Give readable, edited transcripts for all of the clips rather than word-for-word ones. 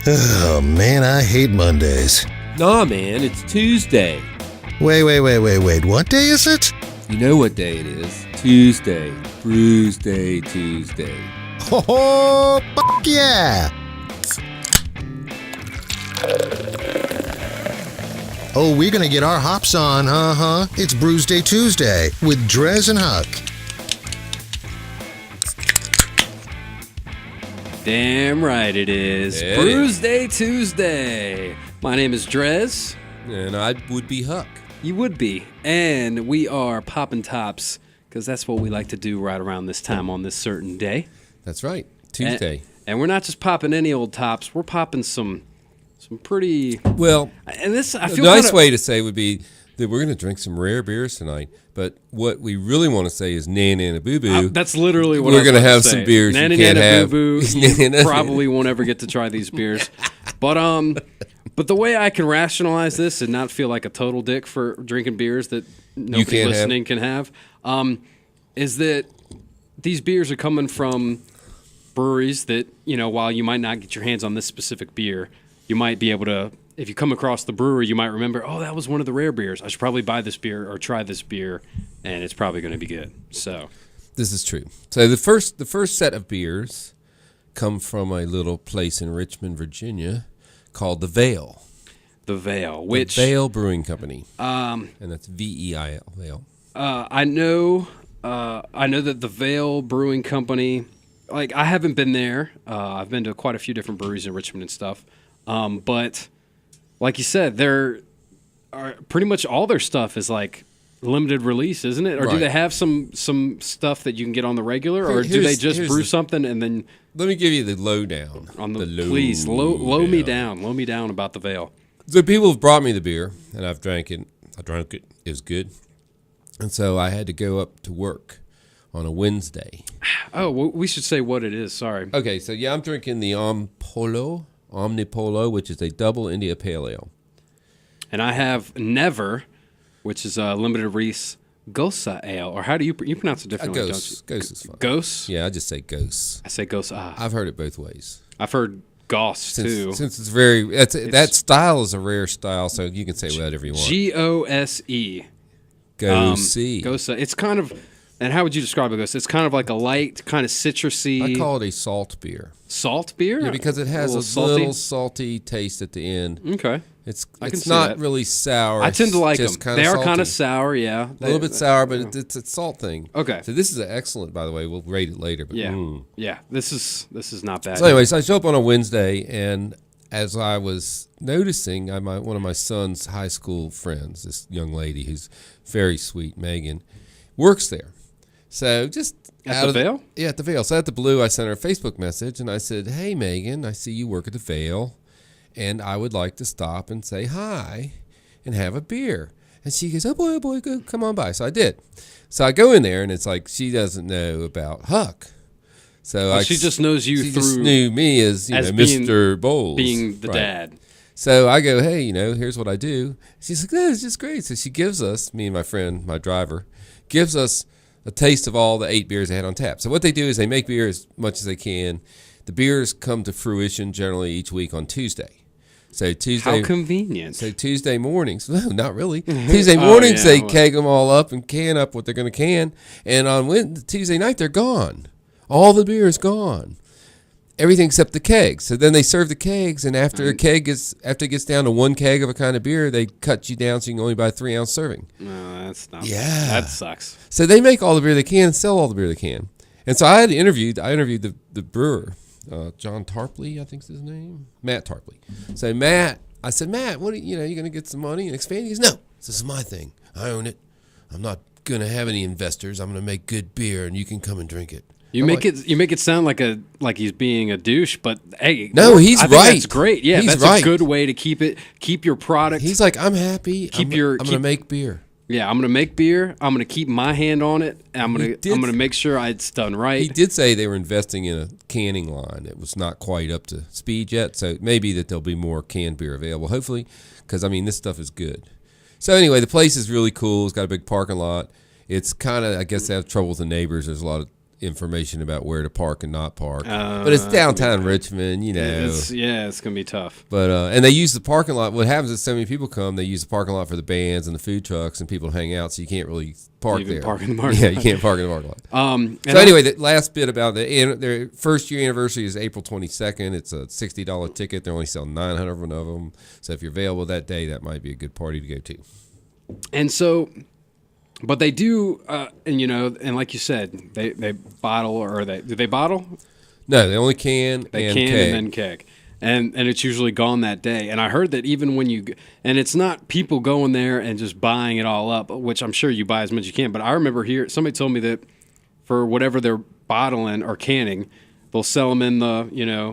Oh, man, I hate Mondays. Nah, man, it's Tuesday. Wait. What day is it? You know what day it is. Tuesday. Brewsday Tuesday. Oh, fuck yeah! Oh, we're gonna get our hops on, It's Brewsday Tuesday with DreZ and Huck. Damn right it is. It Brewsday Tuesday. My name is DreZ. And I would be Huck. You would be. And we are popping tops because that's what we like to do right around this time on this certain day. That's right. Tuesday. And we're not just popping any old tops. We're popping some pretty... Well, and this, I a feel nice kinda, way to say would be that we're going to drink some rare beers tonight. But what we really want to say is Nana Boo Boo. That's literally what we're I was going to about have say. some beers Nana you can't have. Boo Boo. You probably won't ever get to try these beers. But the way I can rationalize this and not feel like a total dick for drinking beers that nobody listening can have is that these beers are coming from breweries that, while you might not get your hands on this specific beer, you might be able to, if you come across the brewery, you might remember, oh, that was one of the rare beers. I should probably buy this beer or try this beer, and it's probably going to be good. So this is true. So the first set of beers come from a little place in Richmond, Virginia called the Veil. The Veil, The Veil Brewing Company. And that's Veil. Veil. I know that the Veil Brewing Company, like, I haven't been there. I've been to quite a few different breweries in Richmond and stuff. But like you said, pretty much all their stuff is like limited release, isn't it? Or do they have some stuff that you can get on the regular, or do they just brew something and then? Let me give you the lowdown. Please, low me down. Low me down about the Veil. So people have brought me the beer, and I've drank it. I drank it. It was good. And so I had to go up to work on a Wednesday. Oh, well, we should say what it is. Sorry. Okay, so yeah, I'm drinking the Omnipolo, which is a double India Pale Ale. And I have Never, which is a limited release Gosa Ale. Or how do you pronounce it differently? Ghost. Ghost is fine. Ghost? Yeah, I just say Ghost. I say Ghost. I've heard it both ways. I've heard Goss too. Since it's that style is a rare style, so you can say whatever you want. Gose. Gosa. It's kind of, and how would you describe it, Gosa? It's kind of like a light, kind of citrusy. I call it a salt beer. Salt beer? Yeah, because it has a little salty taste at the end. Okay. It's not really sour. I tend to like them. They are kind of sour, yeah. A little bit sour, but it's a salt thing. Okay. So this is excellent, by the way. We'll rate it later. But yeah. This is not bad. So anyways, I show up on a Wednesday, and as I was noticing, one of my son's high school friends, this young lady who's very sweet, Megan, works there. So just at the Veil? Yeah, at the Veil. So at the Blue, I sent her a Facebook message, and I said, "Hey, Megan, I see you work at the Veil, and I would like to stop and say hi and have a beer." And she goes, oh boy, go, come on by. So I did. So I go in there, and it's like she doesn't know about Huck. So she just knows you she through. Just knew me as Mr. Bowles. Being the dad. So I go, hey, here's what I do. She's like, that's just great. So she gives us, me and my friend, my driver, gives us a taste of all the 8 beers they had on tap. So what they do is they make beer as much as they can. The beers come to fruition generally each week on Tuesday. So Tuesday. How convenient. So Tuesday mornings. No, not really. Tuesday mornings they keg them all up and can up what they're going to can. And on Tuesday night they're gone. All the beer is gone. Everything except the kegs. So then they serve the kegs, and after it gets down to 1 keg of a kind of beer, they cut you down so you can only buy a 3-ounce serving. No, that's not. Yeah, that sucks. So they make all the beer they can and sell all the beer they can. And so I interviewed the brewer, John Tarpley, I think is his name, Matt Tarpley. So I said, Matt, what you going to get some money and expand? He goes, no, this is my thing. I own it. I'm not going to have any investors. I'm going to make good beer, and you can come and drink it. You make it sound like he's being a douche, but hey, no, he's I right. think that's great. Yeah, he's that's right. a good way to keep your product. He's like, I'm happy. I'm going to make beer. Yeah, I'm going to make beer. I'm going to keep my hand on it. And I'm going to make sure it's done right. He did say they were investing in a canning line. It was not quite up to speed yet, so maybe that there'll be more canned beer available. Hopefully, because this stuff is good. So anyway, the place is really cool. It's got a big parking lot. It's kind of, I guess, they have trouble with the neighbors. There's a lot of information about where to park and not park. But it's downtown Richmond, you know. It's gonna be tough. But and they use the parking lot. What happens is so many people come. They use the parking lot for the bands and the food trucks and people to hang out. So you can't really park there. Park in the parking lot. You can't park in the parking lot. So anyway, the last bit about their first year anniversary is April 22nd. It's a $60 ticket. They're only selling 900 of them. So if you're available that day, that might be a good party to go to. And so. But they do, and like you said, they bottle, or do they bottle? No, they only can. They can keg. and then keg, and it's usually gone that day. And I heard that even when and it's not people going there and just buying it all up, which I'm sure you buy as much as you can. But I remember somebody told me that for whatever they're bottling or canning, they'll sell them in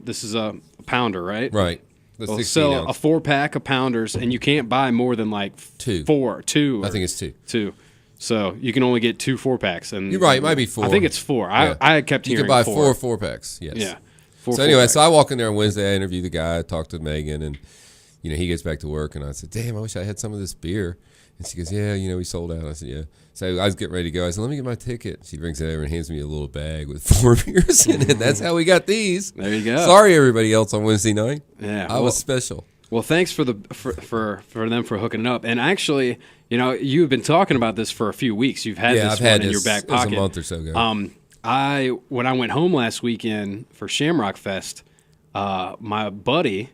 this is a pounder, right? Right. They'll sell a 4-pack of pounders, and you can't buy more than like two. I think it's two. Two. So you can only get 2 4-packs, and you're right. It might be 4. I think it's 4. Yeah. I kept hearing you can buy 4 4-packs. Yes. Yeah. So anyway, so I walk in there on Wednesday. I interview the guy. I talk to Megan, and he gets back to work, and I said, "Damn, I wish I had some of this beer." And she goes, "Yeah, we sold out." I said, "Yeah." So I was getting ready to go. I said, "Let me get my ticket." She brings it over and hands me a little bag with 4 beers in it. That's how we got these. There you go. Sorry, everybody else on Wednesday night. Yeah, I was special. Well, thanks for them for hooking it up. And actually, you've been talking about this for a few weeks. You've had this one in your back pocket. It was a month or so ago. When I went home last weekend for Shamrock Fest, my buddy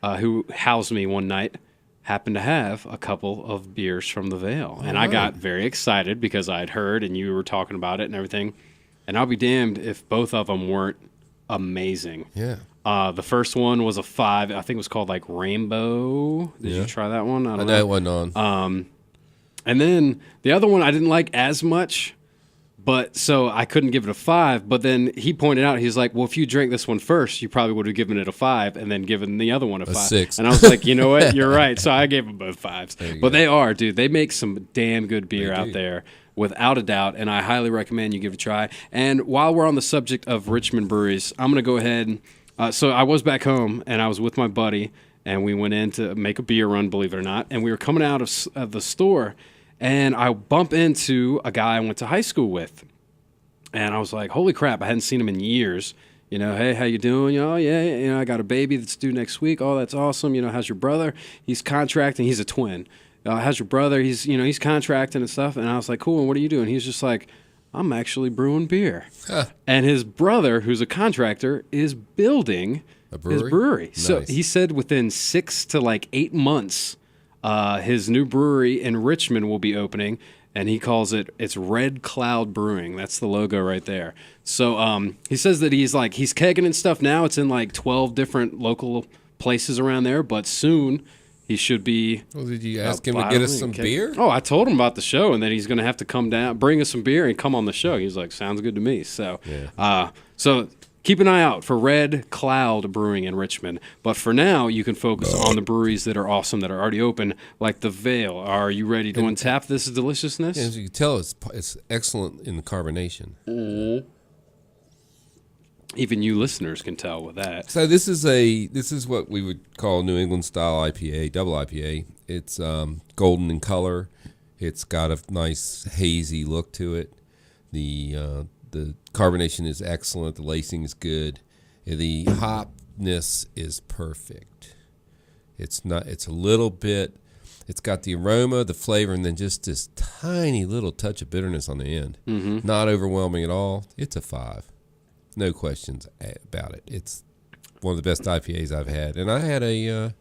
who housed me one night happened to have a couple of beers from the Veil. And I got very excited because I'd heard and you were talking about it and everything. And I'll be damned if both of them weren't amazing. Yeah. The first one was a 5. I think it was called like Rainbow. Did you try that one? I know it wasn't on. And then the other one I didn't like as much, but so I couldn't give it a 5. But then he pointed out, he's like, well, if you drank this one first, you probably would have given it a 5 and then given the other one a 5. 6. And I was like, you know what? You're right. So I gave them both 5s. But they are, dude. They make some damn good beer out there. Without a doubt, and I highly recommend you give it a try. And while we're on the subject of Richmond breweries, I'm going to go ahead. So I was back home, and I was with my buddy, and we went in to make a beer run, believe it or not. And we were coming out of the store, and I bump into a guy I went to high school with. And I was like, holy crap, I hadn't seen him in years. Hey, how you doing? Oh, yeah, I got a baby that's due next week. Oh, that's awesome. How's your brother? He's contracting. He's a twin. How's your brother? He's contracting and stuff. And I was like, cool. And what are you doing? He's just like, I'm actually brewing beer. Huh. And his brother, who's a contractor, is building his brewery. Nice. So he said within 6 to 8 months, his new brewery in Richmond will be opening. And he calls it's Red Cloud Brewing. That's the logo right there. So he says that he's kegging and stuff now. It's in 12 different local places around there. But soon he should be. Well, did you ask him to get us some beer? Oh, I told him about the show and that he's going to have to come down, bring us some beer, and come on the show. He's like, sounds good to me. So, so keep an eye out for Red Cloud Brewing in Richmond. But for now, you can focus on the breweries that are awesome, that are already open, like the Veil. Are you ready to untap this deliciousness? As you can tell, it's excellent in the carbonation. Mm-hmm. Even you listeners can tell with that. So this is what we would call New England style IPA, double IPA. It's golden in color. It's got a nice hazy look to it. The carbonation is excellent. The lacing is good. The hopness is perfect. It's a little bit. It's got the aroma, the flavor, and then just this tiny little touch of bitterness on the end. Mm-hmm. Not overwhelming at all. It's a 5. No questions about it. It's one of the best IPAs I've had, and I had a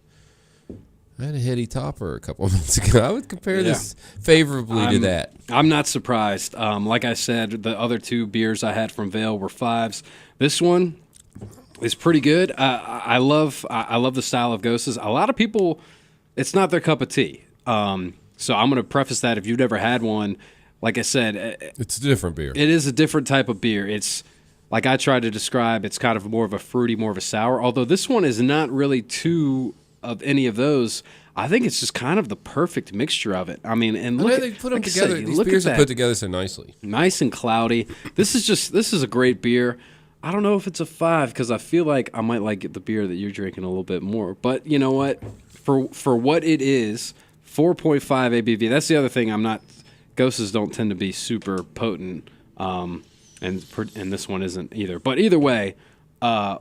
heady topper a couple of months ago. I would compare this favorably to that. I'm not surprised. Like I said, the other 2 beers I had from Veil were 5s. This one is pretty good. I love the style of Ghosts. A lot of people, it's not their cup of tea. So I'm going to preface that if you've never had one, like I said, it's a different beer. It is a different type of beer. It's like I tried to describe, it's kind of more of a fruity, more of a sour. Although this one is not really too of any of those. I think it's just kind of the perfect mixture of it. I mean, and look, they put them together. These beers are put together so nicely. Nice and cloudy. This is a great beer. I don't know if it's a 5 because I feel like I might like the beer that you're drinking a little bit more. But you know what? For what it is, 4.5 ABV. That's the other thing. Ghosts don't tend to be super potent. and this one isn't either. But either way, a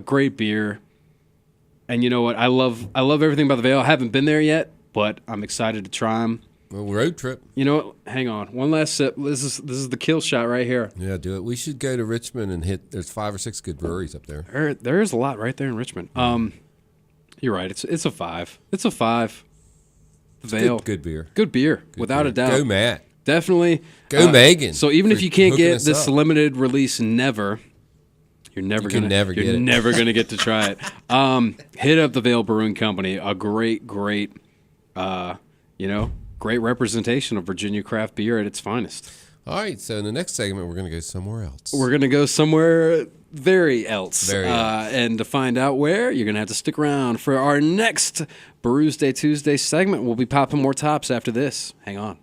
great beer. And you know what? I love everything about the Veil. I haven't been there yet, but I'm excited to try them. Well, road trip. You know what? Hang on. One last sip. This is the kill shot right here. Yeah, do it. We should go to Richmond and hit. There's 5 or 6 good breweries up there. There is a lot right there in Richmond. You're right. It's a 5. It's a 5. Veil. Good beer. Good beer, without a doubt. Go Matt. Definitely. Go Megan. So even if you can't get this limited release, you're never gonna get to try it. Hit up the Veil Brewing Company. A great representation of Virginia craft beer at its finest. All right, so in the next segment, we're going to go somewhere else. We're going to go somewhere very else. Very else. And to find out where, you're going to have to stick around for our next Brewsday Tuesday segment. We'll be popping more tops after this. Hang on.